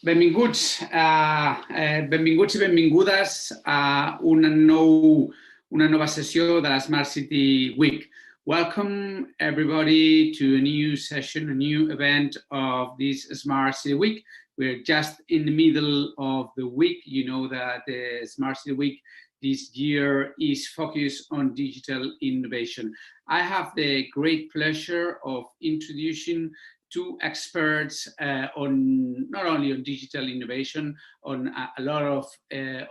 Benvinguts, benvinguts i benvingudes a una nova sessió de la Smart City Week. Welcome everybody to a new session, a new event of this Smart City Week. We're just in the middle of the week. You know that the Smart City Week this year is focused on digital innovation. I have the great pleasure of introducing two experts on not only on digital innovation, on a lot of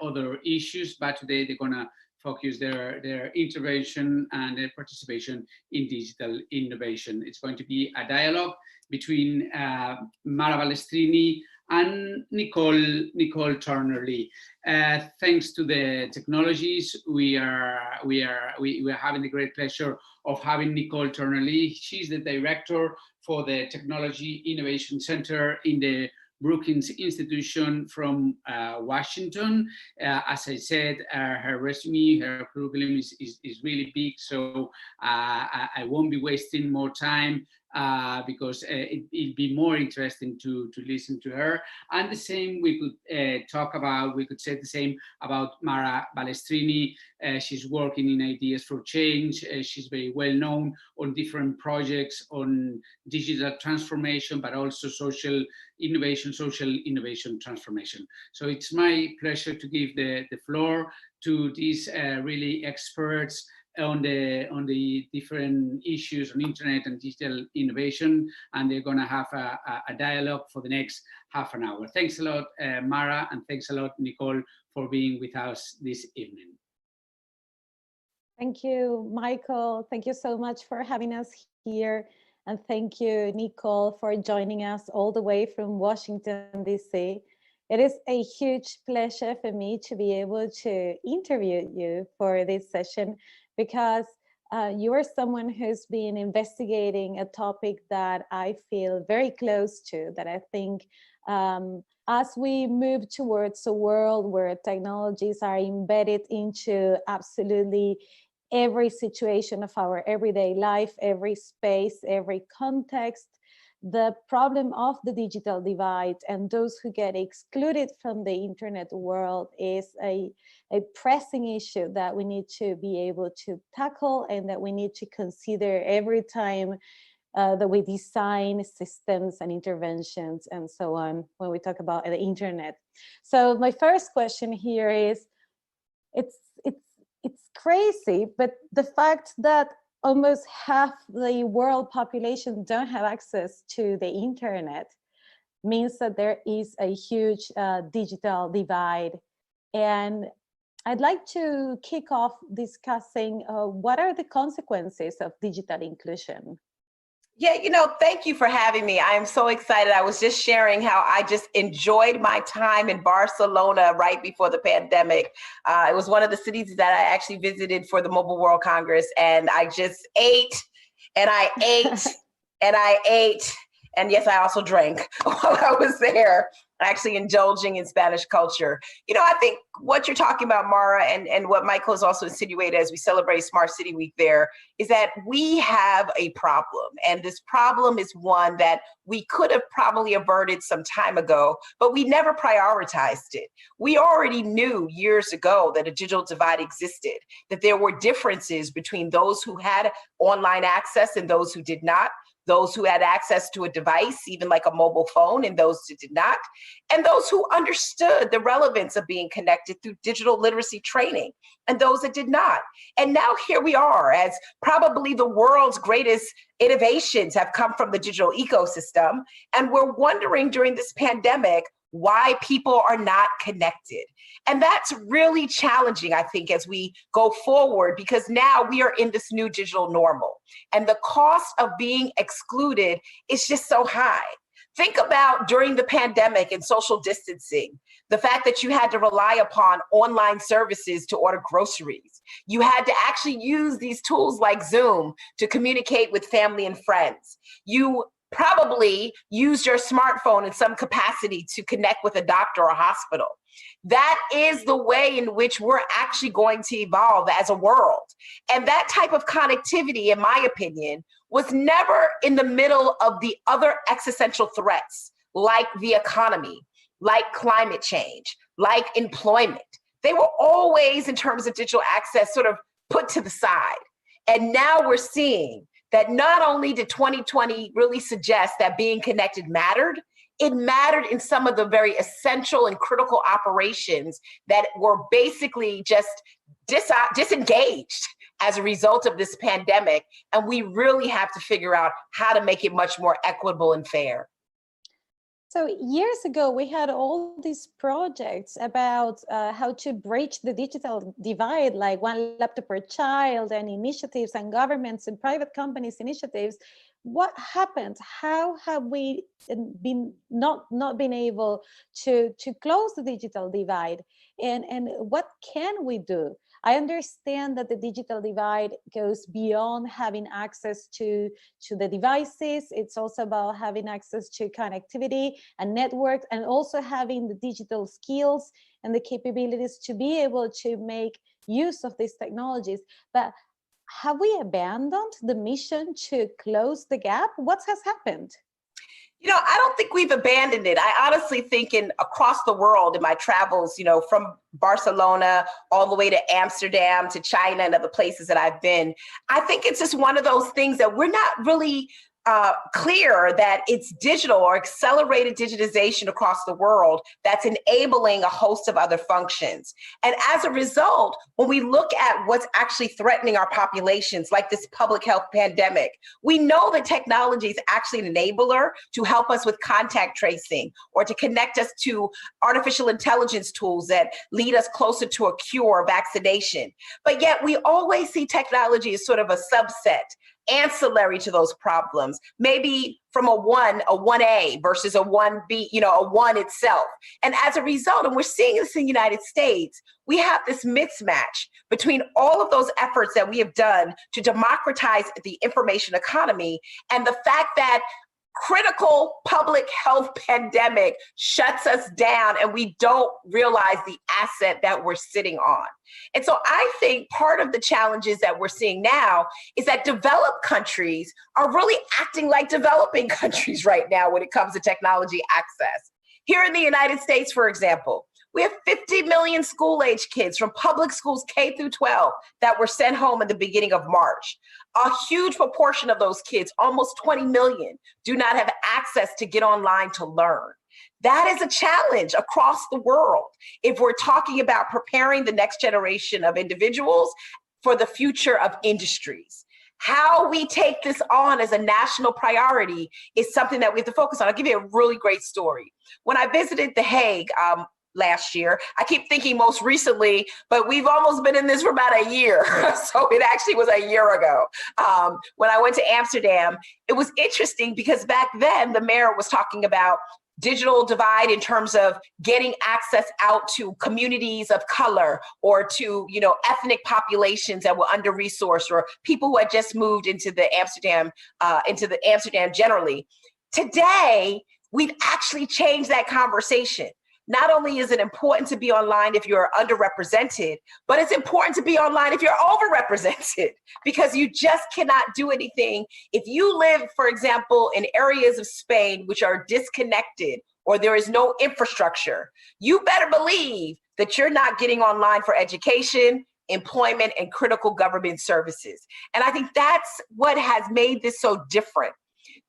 other issues, but today they're gonna focus their intervention and their participation in digital innovation. It's going to be a dialogue between Mara Balestrini and Nicol Turner-Lee. Thanks to the technologies, we are having the great pleasure of having Nicol Turner-Lee. She's the director for the Technology Innovation Center in the Brookings Institution from Washington. As I said, her resume, her curriculum is really big, so I won't be wasting more time because it'd be more interesting to listen to her. And the same we could say the same about Mara Balestrini. She's working in Ideas for Change. She's very well known on different projects on digital transformation, but also social innovation transformation. So it's my pleasure to give the floor to these really experts on the different issues on internet and digital innovation, and they're going to have a dialogue for the next half an hour. Thanks a lot, Mara, and thanks a lot, Nicol, for being with us this evening. Thank you, Michael. Thank you so much for having us here. And thank you, Nicol, for joining us all the way from Washington, D.C. It is a huge pleasure for me to be able to interview you for this session, because you are someone who's been investigating a topic that I feel very close to, that I think as we move towards a world where technologies are embedded into absolutely every situation of our everyday life, every space, every context, the problem of the digital divide and those who get excluded from the internet world is a pressing issue that we need to be able to tackle and that we need to consider every time that we design systems and interventions and so on when we talk about the internet. So my first question here is, it's crazy, but the fact that almost half the world population don't have access to the internet means that there is a huge digital divide. And I'd like to kick off discussing what are the consequences of digital inclusion? Yeah, thank you for having me. I am so excited. I was just sharing how I just enjoyed my time in Barcelona right before the pandemic. It was one of the cities that I actually visited for the Mobile World Congress, and I just ate and I ate and I ate. And yes, I also drank while I was there, actually indulging in Spanish culture. I think what you're talking about, Mara, and what Michael has also insinuated as we celebrate Smart City Week there, is that we have a problem. And this problem is one that we could have probably averted some time ago, but we never prioritized it. We already knew years ago that a digital divide existed, that there were differences between those who had online access and those who did not, those who had access to a device, even like a mobile phone, and those who did not, and those who understood the relevance of being connected through digital literacy training, and those that did not. And now here we are, as probably the world's greatest innovations have come from the digital ecosystem, and we're wondering during this pandemic why people are not connected. And that's really challenging, I think, as we go forward, because now we are in this new digital normal, and the cost of being excluded is just so high. Think about during the pandemic and social distancing, the fact that you had to rely upon online services to order groceries. You had to actually use these tools like Zoom to communicate with family and friends. You probably used your smartphone in some capacity to connect with a doctor or hospital. That is the way in which we're actually going to evolve as a world. And that type of connectivity, in my opinion, was never in the middle of the other existential threats, like the economy, like climate change, like employment. They were always, in terms of digital access, sort of put to the side. And now we're seeing that not only did 2020 really suggest that being connected mattered, it mattered in some of the very essential and critical operations that were basically just disengaged as a result of this pandemic. And we really have to figure out how to make it much more equitable and fair. So years ago, we had all these projects about how to bridge the digital divide, like one laptop per child, and initiatives and governments and private companies initiatives. What happened? How have we been not been able to close the digital divide? And what can we do? I understand that the digital divide goes beyond having access to the devices. It's also about having access to connectivity and network, and also having the digital skills and the capabilities to be able to make use of these technologies. But have we abandoned the mission to close the gap? What has happened? You know, I don't think we've abandoned it. I honestly think across the world in my travels, you know, from Barcelona all the way to Amsterdam to China and other places that I've been, I think it's just one of those things that we're not really clear that it's digital or accelerated digitization across the world that's enabling a host of other functions. And as a result, when we look at what's actually threatening our populations, like this public health pandemic, we know that technology is actually an enabler to help us with contact tracing or to connect us to artificial intelligence tools that lead us closer to a cure or vaccination. But yet we always see technology as sort of a subset, ancillary to those problems, maybe from a 1A versus a 1B, you know, a 1 itself. And as a result, and we're seeing this in the United States, we have this mismatch between all of those efforts that we have done to democratize the information economy and the fact that critical public health pandemic shuts us down and we don't realize the asset that we're sitting on. And so I think part of the challenges that we're seeing now is that developed countries are really acting like developing countries right now when it comes to technology access. Here in the United States, for example, we have 50 million school-age kids from public schools K through 12 that were sent home at the beginning of March. A huge proportion of those kids, almost 20 million, do not have access to get online to learn. That is a challenge across the world if we're talking about preparing the next generation of individuals for the future of industries. How we take this on as a national priority is something that we have to focus on. I'll give you a really great story. When I visited The Hague, last year. I keep thinking most recently, but we've almost been in this for about a year. So it actually was a year ago. When I went to Amsterdam, it was interesting because back then the mayor was talking about digital divide in terms of getting access out to communities of color or to, you know, ethnic populations that were under-resourced or people who had just moved into Amsterdam generally. Today, we've actually changed that conversation. Not only is it important to be online if you're underrepresented, but it's important to be online if you're overrepresented, because you just cannot do anything. If you live, for example, in areas of Spain which are disconnected or there is no infrastructure, you better believe that you're not getting online for education, employment, and critical government services. And I think that's what has made this so different.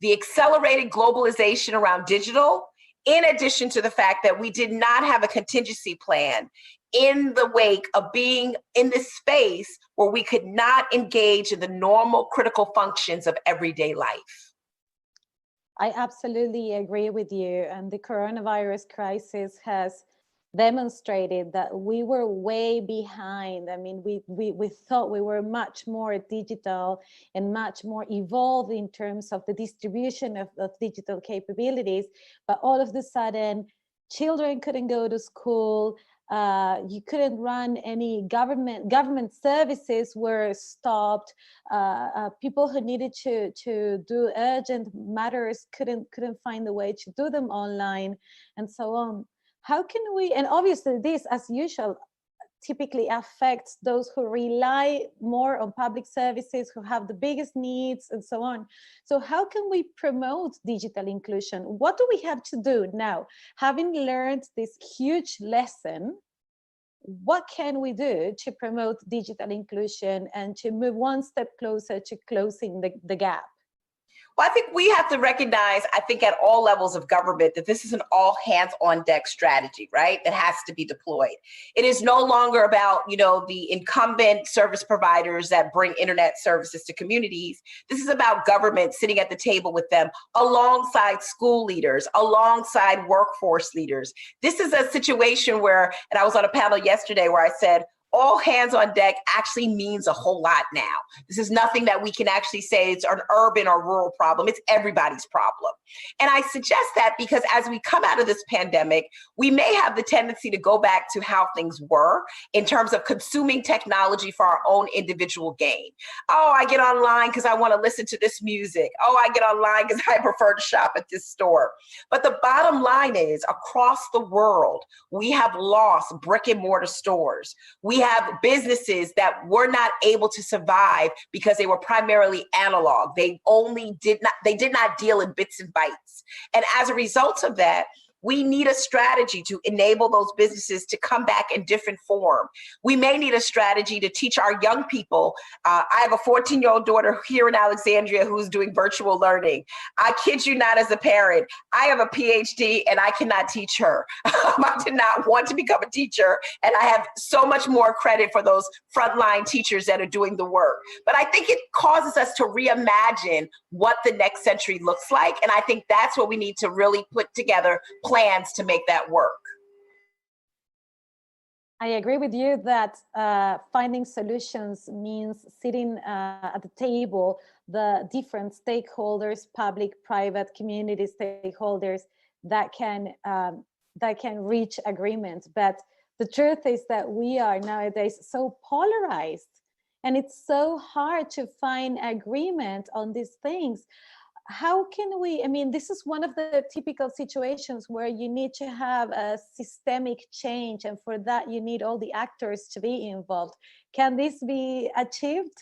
The accelerated globalization around digital, in addition to the fact that we did not have a contingency plan in the wake of being in this space where we could not engage in the normal critical functions of everyday life. I absolutely agree with you. And the coronavirus crisis has demonstrated that we were way behind. I mean, we thought we were much more digital and much more evolved in terms of the distribution of digital capabilities, but all of a sudden, children couldn't go to school. You couldn't run any government services were stopped. People who needed to do urgent matters couldn't find a way to do them online, and so on. How can we, and obviously this, as usual, typically affects those who rely more on public services, who have the biggest needs, and so on. So how can we promote digital inclusion? What do we have to do now? Having learned this huge lesson, what can we do to promote digital inclusion and to move one step closer to closing the gap? Well, I think we have to recognize, I think at all levels of government, that this is an all hands on deck strategy, right? That has to be deployed. It is no longer about, the incumbent service providers that bring internet services to communities. This is about government sitting at the table with them alongside school leaders, alongside workforce leaders. This is a situation where, and I was on a panel yesterday where I said, all hands on deck actually means a whole lot now. This is nothing that we can actually say it's an urban or rural problem. It's everybody's problem. And I suggest that because as we come out of this pandemic, we may have the tendency to go back to how things were in terms of consuming technology for our own individual gain. Oh, I get online because I want to listen to this music. Oh, I get online because I prefer to shop at this store. But the bottom line is, across the world, we have lost brick and mortar stores. We have businesses that were not able to survive because they were primarily analog. They did not deal in bits and bytes. And as a result of that, we need a strategy to enable those businesses to come back in different form. We may need a strategy to teach our young people. I have a 14-year-old daughter here in Alexandria who's doing virtual learning. I kid you not, as a parent, I have a PhD and I cannot teach her. I did not want to become a teacher, and I have so much more credit for those frontline teachers that are doing the work. But I think it causes us to reimagine what the next century looks like, and I think that's what we need to really put together plans to make that work. I agree with you that finding solutions means sitting at the table, the different stakeholders, public, private, community stakeholders that can reach agreement. But the truth is that we are nowadays so polarized, and it's so hard to find agreement on these things. How can we, this is one of the typical situations where you need to have a systemic change, and for that you need all the actors to be involved. Can this be achieved?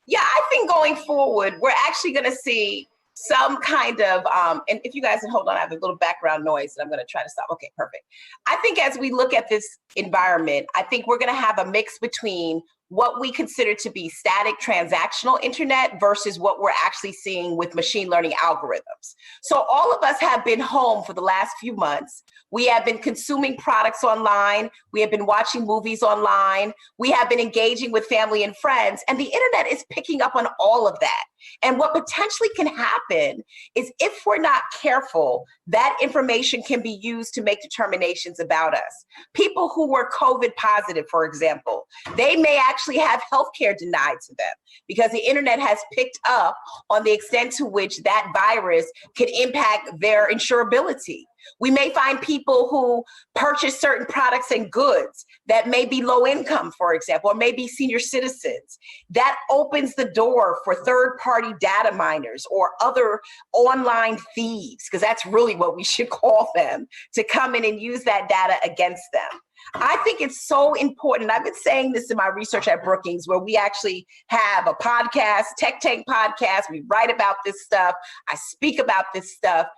Yeah, I think going forward, we're actually going to see some kind of, and if you guys can hold on, I have a little background noise that I'm going to try to stop. Okay, perfect. I think as we look at this environment, I think we're going to have a mix between what we consider to be static transactional internet versus what we're actually seeing with machine learning algorithms. So all of us have been home for the last few months. We have been consuming products online. We have been watching movies online. We have been engaging with family and friends, and the internet is picking up on all of that. And what potentially can happen is, if we're not careful, that information can be used to make determinations about us. People who were COVID positive, for example, they may actually have healthcare denied to them because the internet has picked up on the extent to which that virus can impact their insurability. We may find people who purchase certain products and goods that may be low income, for example, or maybe senior citizens. That opens the door for third-party data miners or other online thieves, because that's really what we should call them, to come in and use that data against them. I think it's so important. I've been saying this in my research at Brookings, where we actually have a podcast, Tech Tank podcast. We write about this stuff. I speak about this stuff.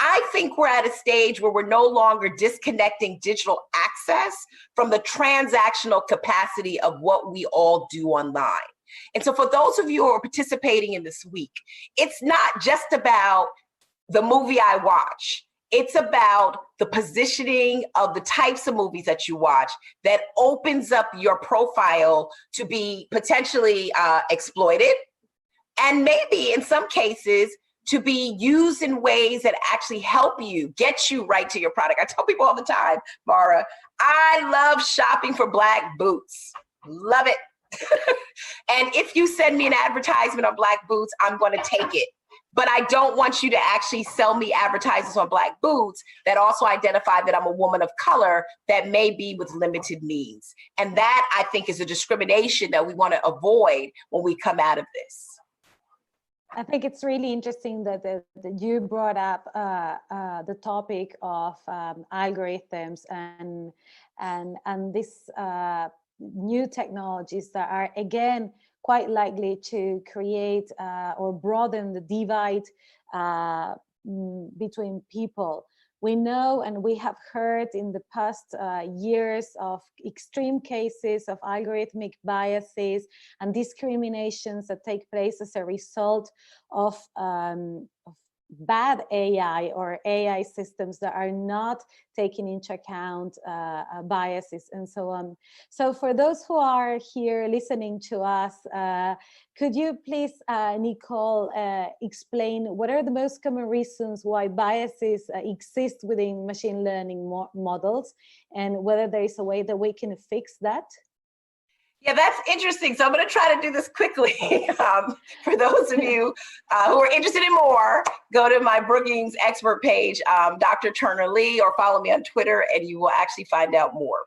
I think we're at a stage where we're no longer disconnecting digital access from the transactional capacity of what we all do online. And so for those of you who are participating in this week, it's not just about the movie I watch. It's about the positioning of the types of movies that you watch that opens up your profile to be potentially exploited, and maybe in some cases to be used in ways that actually help you, get you right to your product. I tell people all the time, Mara, I love shopping for Black boots. Love it. And if you send me an advertisement on Black boots, I'm going to take it. But I don't want you to actually sell me advertisements on Black boots that also identify that I'm a woman of color that may be with limited means. And that, I think, is a discrimination that we want to avoid when we come out of this. I think it's really interesting that you brought up the topic of algorithms and this new technologies that are again quite likely to create or broaden the divide between people. We know and we have heard in the past years of extreme cases of algorithmic biases and discriminations that take place as a result of bad AI or AI systems that are not taking into account biases and so on. So for those who are here listening to us, could you please, Nicol, explain what are the most common reasons why biases exist within machine learning models and whether there is a way that we can fix that? Yeah, that's interesting. So I'm going to try to do this quickly. For those of you who are interested in more, go to my Brookings expert page, Dr. Turner Lee, or follow me on Twitter, and you will actually find out more.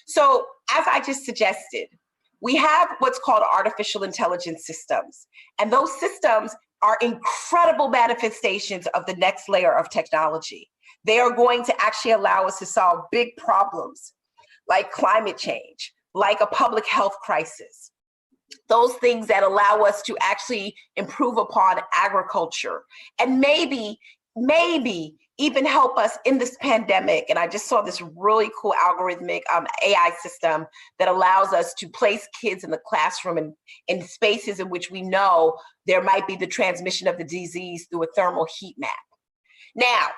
So as I just suggested, we have what's called artificial intelligence systems. And those systems are incredible manifestations of the next layer of technology. They are going to actually allow us to solve big problems like climate change, like a public health crisis, those things that allow us to actually improve upon agriculture and maybe even help us in this pandemic. And I just saw this really cool algorithmic AI system that allows us to place kids in the classroom in spaces in which we know there might be the transmission of the disease through a thermal heat map. Now,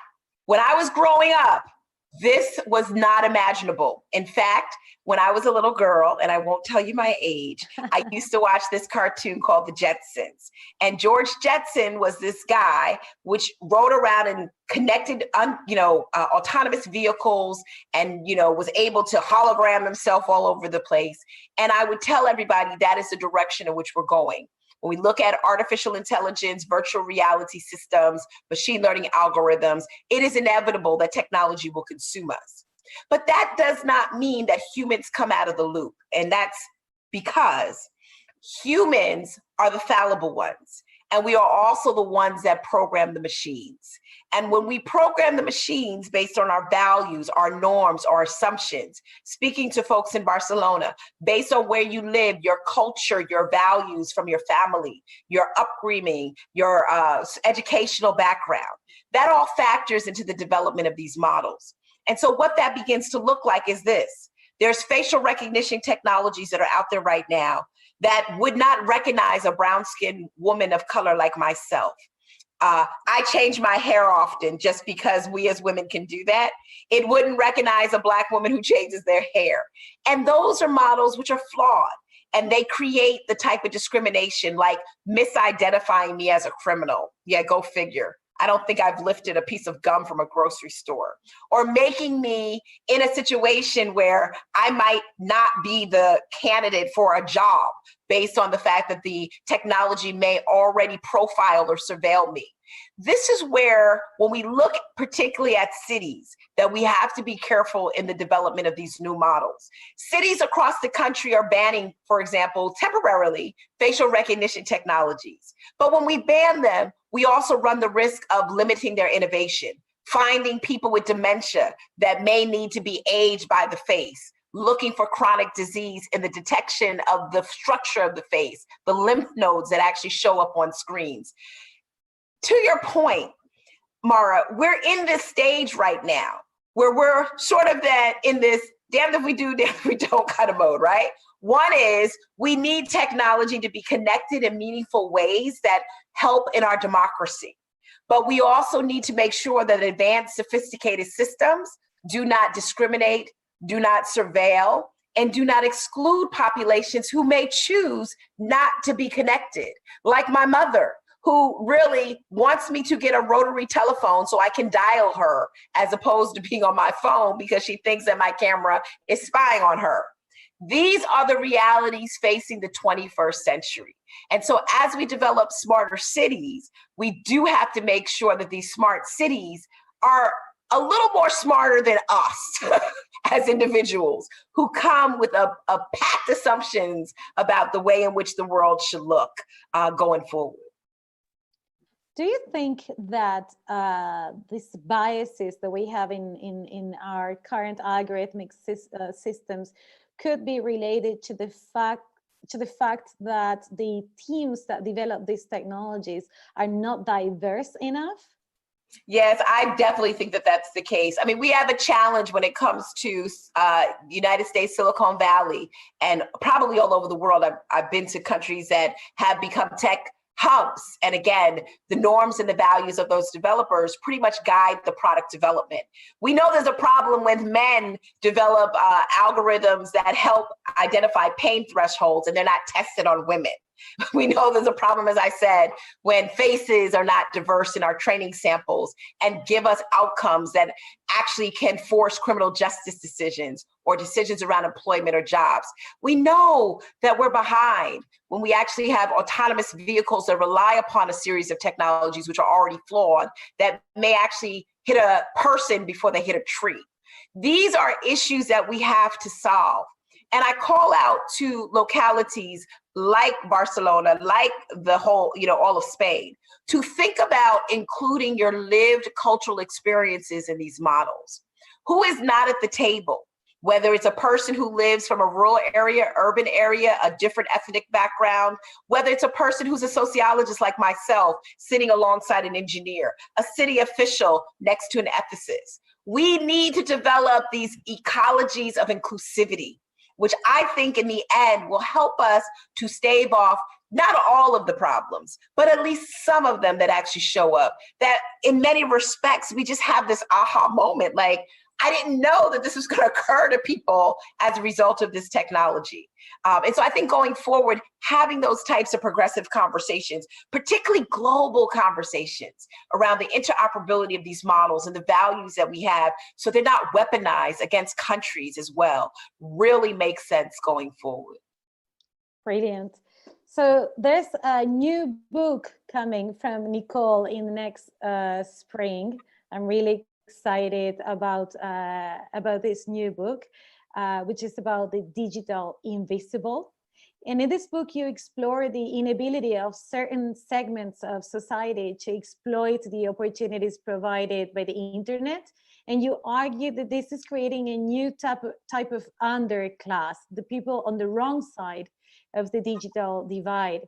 when I was growing up, this was not imaginable. In fact, when I was a little girl, and I won't tell you my age, I used to watch this cartoon called The Jetsons. And George Jetson was this guy which rode around and connected, autonomous vehicles and, was able to hologram himself all over the place. And I would tell everybody that is the direction in which we're going. When we look at artificial intelligence, virtual reality systems, machine learning algorithms, it is inevitable that technology will consume us. But that does not mean that humans come out of the loop. And that's because humans are the fallible ones. And we are also the ones that program the machines. And when we program the machines based on our values, our norms, our assumptions, speaking to folks in Barcelona, based on where you live, your culture, your values from your family, your upbringing, your educational background, that all factors into the development of these models. And so what that begins to look like is this. There's facial recognition technologies that are out there right now that would not recognize a brown-skinned woman of color like myself. I change my hair often just because we as women can do that. It wouldn't recognize a Black woman who changes their hair. And those are models which are flawed. And they create the type of discrimination like misidentifying me as a criminal. Yeah, go figure. I don't think I've lifted a piece of gum from a grocery store, or making me in a situation where I might not be the candidate for a job based on the fact that the technology may already profile or surveil me. This is where, when we look particularly at cities, that we have to be careful in the development of these new models. Cities across the country are banning, for example, temporarily, facial recognition technologies. But when we ban them, we also run the risk of limiting their innovation, finding people with dementia that may need to be aged by the face, looking for chronic disease in the detection of the structure of the face, the lymph nodes that actually show up on screens. To your point, Mara, we're in this stage right now where we're sort of in this damned if we do, damned if we don't kind of mode, right? One is we need technology to be connected in meaningful ways that help in our democracy. But we also need to make sure that advanced, sophisticated systems do not discriminate, do not surveil, and do not exclude populations who may choose not to be connected, like my mother, who really wants me to get a rotary telephone so I can dial her as opposed to being on my phone because she thinks that my camera is spying on her. These are the realities facing the 21st century. And so as we develop smarter cities, we do have to make sure that these smart cities are a little more smarter than us as individuals who come with a packed assumptions about the way in which the world should look going forward. Do you think that these biases that we have in our current algorithmic systems could be related to the fact that the teams that develop these technologies are not diverse enough? Yes, I definitely think that that's the case. I mean, we have a challenge when it comes to United States, Silicon Valley, and probably all over the world. I've been to countries that have become tech hubs. And again, the norms and the values of those developers pretty much guide the product development. We know there's a problem when men develop algorithms that help identify pain thresholds and they're not tested on women. We know there's a problem, as I said, when faces are not diverse in our training samples and give us outcomes that actually can force criminal justice decisions or decisions around employment or jobs. We know that we're behind when we actually have autonomous vehicles that rely upon a series of technologies which are already flawed that may actually hit a person before they hit a tree. These are issues that we have to solve. And I call out to localities like Barcelona, like the whole, all of Spain, to think about including your lived cultural experiences in these models. Who is not at the table? Whether it's a person who lives from a rural area, urban area, a different ethnic background, whether it's a person who's a sociologist like myself, sitting alongside an engineer, a city official next to an ethicist. We need to develop these ecologies of inclusivity, which I think in the end will help us to stave off not all of the problems, but at least some of them that actually show up. That in many respects, we just have this aha moment, like, I didn't know that this was going to occur to people as a result of this technology. And so I think going forward, having those types of progressive conversations, particularly global conversations around the interoperability of these models and the values that we have, so they're not weaponized against countries as well, really makes sense going forward. Brilliant. So there's a new book coming from Nicol in the next spring. I'm really excited about this new book, which is about the digital invisible. And in this book, you explore the inability of certain segments of society to exploit the opportunities provided by the internet. And you argue that this is creating a new type of underclass, the people on the wrong side of the digital divide.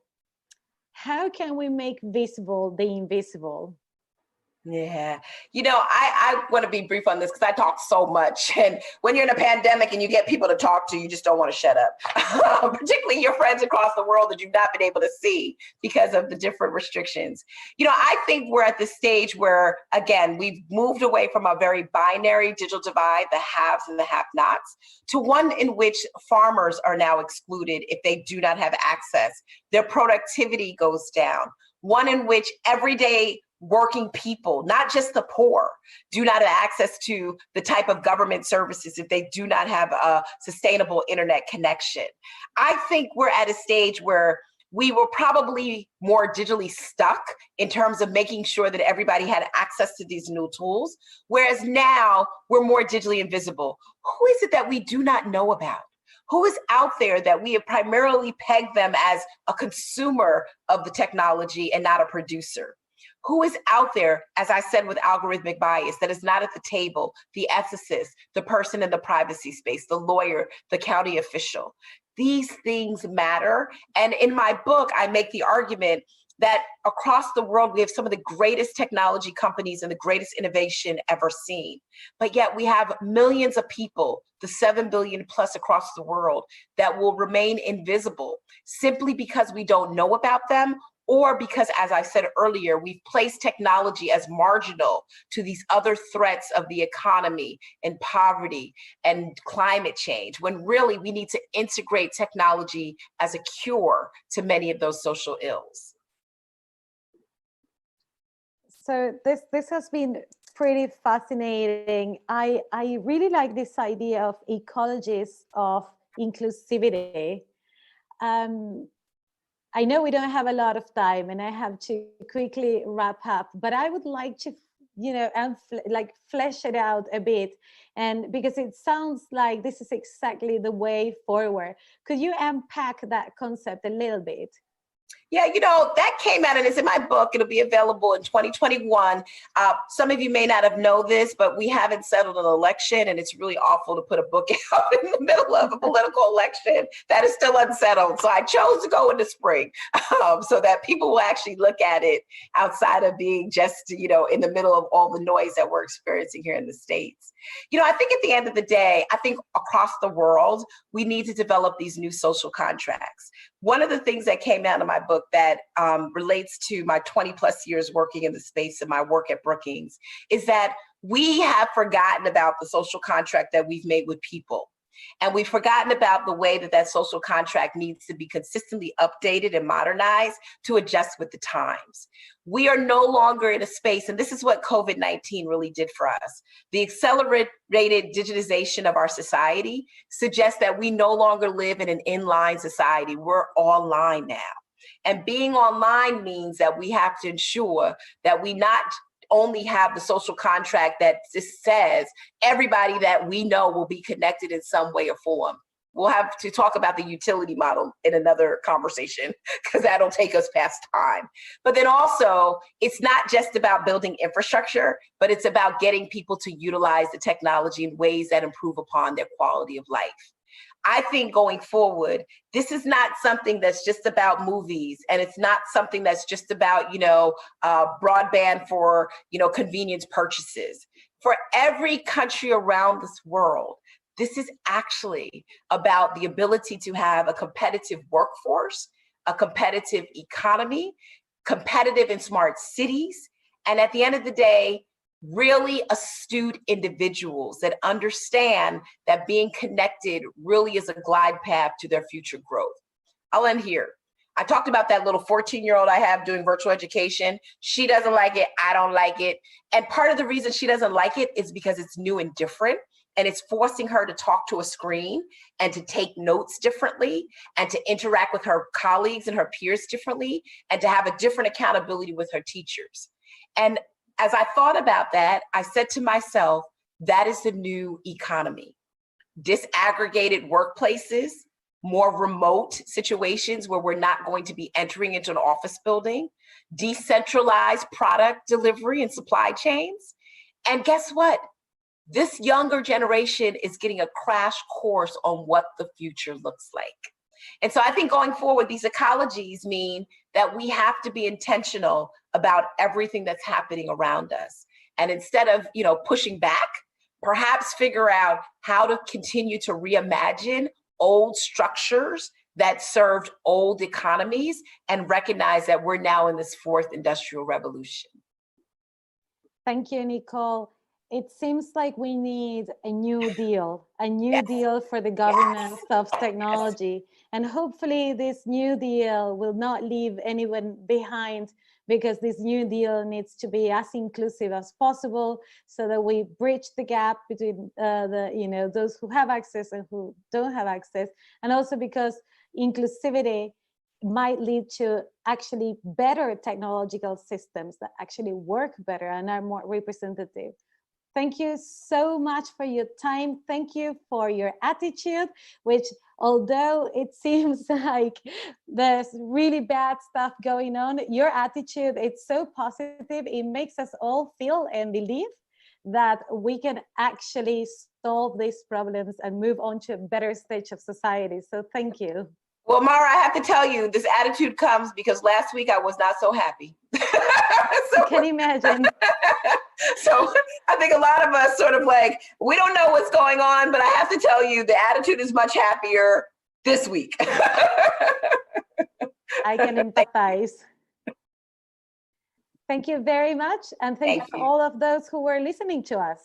How can we make visible the invisible? Yeah, I want to be brief on this because I talk so much. And when you're in a pandemic and you get people to talk to, you just don't want to shut up, particularly your friends across the world that you've not been able to see because of the different restrictions. I think we're at the stage where, again, we've moved away from a very binary digital divide, the haves and the have-nots, to one in which farmers are now excluded if they do not have access. Their productivity goes down. One in which everyday working people, not just the poor, do not have access to the type of government services if they do not have a sustainable internet connection. I think we're at a stage where we were probably more digitally stuck in terms of making sure that everybody had access to these new tools, whereas now we're more digitally invisible. Who is it that we do not know about? Who is out there that we have primarily pegged them as a consumer of the technology and not a producer? Who is out there, as I said, with algorithmic bias, that is not at the table, the ethicist, the person in the privacy space, the lawyer, the county official? These things matter. And in my book, I make the argument that across the world, we have some of the greatest technology companies and the greatest innovation ever seen. But yet we have millions of people, the 7 billion plus across the world, that will remain invisible simply because we don't know about them, or because, as I said earlier, we've placed technology as marginal to these other threats of the economy and poverty and climate change, when really we need to integrate technology as a cure to many of those social ills. So this has been pretty fascinating. I really like this idea of ecologies of inclusivity. I know we don't have a lot of time and I have to quickly wrap up, but I would like to, flesh it out a bit. And because it sounds like this is exactly the way forward. Could you unpack that concept a little bit? Yeah, that came out and it's in my book. It'll be available in 2021. Some of you may not have known this, but we haven't settled an election, and it's really awful to put a book out in the middle of a political election that is still unsettled. So I chose to go in the spring so that people will actually look at it outside of being just, in the middle of all the noise that we're experiencing here in the States. I think at the end of the day, I think across the world, we need to develop these new social contracts. One of the things that came out of my book that relates to my 20 plus years working in the space and my work at Brookings is that we have forgotten about the social contract that we've made with people. And we've forgotten about the way that social contract needs to be consistently updated and modernized to adjust with the times. We are no longer in a space, and this is what COVID-19 really did for us. The accelerated digitization of our society suggests that we no longer live in an inline society. We're online now. And being online means that we have to ensure that we not only have the social contract that just says everybody that we know will be connected in some way or form. We'll have to talk about the utility model in another conversation because that'll take us past time. But then also, it's not just about building infrastructure, but it's about getting people to utilize the technology in ways that improve upon their quality of life. I think going forward, this is not something that's just about movies, and it's not something that's just about, broadband for, convenience purchases. For every country around this world, this is actually about the ability to have a competitive workforce, a competitive economy, competitive and smart cities, and at the end of the day, really astute individuals that understand that being connected really is a glide path to their future growth. I'll end here. I talked about that little 14-year-old I have doing virtual education. She doesn't like it. I don't like it. And part of the reason she doesn't like it is because it's new and different. And it's forcing her to talk to a screen and to take notes differently and to interact with her colleagues and her peers differently and to have a different accountability with her teachers. And as I thought about that, I said to myself, that is the new economy. Disaggregated workplaces, more remote situations where we're not going to be entering into an office building, decentralized product delivery and supply chains. And guess what? This younger generation is getting a crash course on what the future looks like. And so I think going forward, these ecologies mean that we have to be intentional about everything that's happening around us. And instead of, pushing back, perhaps figure out how to continue to reimagine old structures that served old economies and recognize that we're now in this fourth industrial revolution. Thank you, Nicole. It seems like we need a new deal, Yes. deal for the governance Yes. of technology. And hopefully this new deal will not leave anyone behind, because this new deal needs to be as inclusive as possible so that we bridge the gap between those who have access and who don't have access. And also because inclusivity might lead to actually better technological systems that actually work better and are more representative. Thank you so much for your time. Thank you for your attitude, which, although it seems like there's really bad stuff going on, your attitude, it's so positive. It makes us all feel and believe that we can actually solve these problems and move on to a better stage of society. So thank you. Well, Mara, I have to tell you, this attitude comes because last week I was not so happy. I can imagine. So I think a lot of us sort of like, we don't know what's going on, but I have to tell you, the attitude is much happier this week. I can empathize. Thank you very much. And thank you for all of those who were listening to us.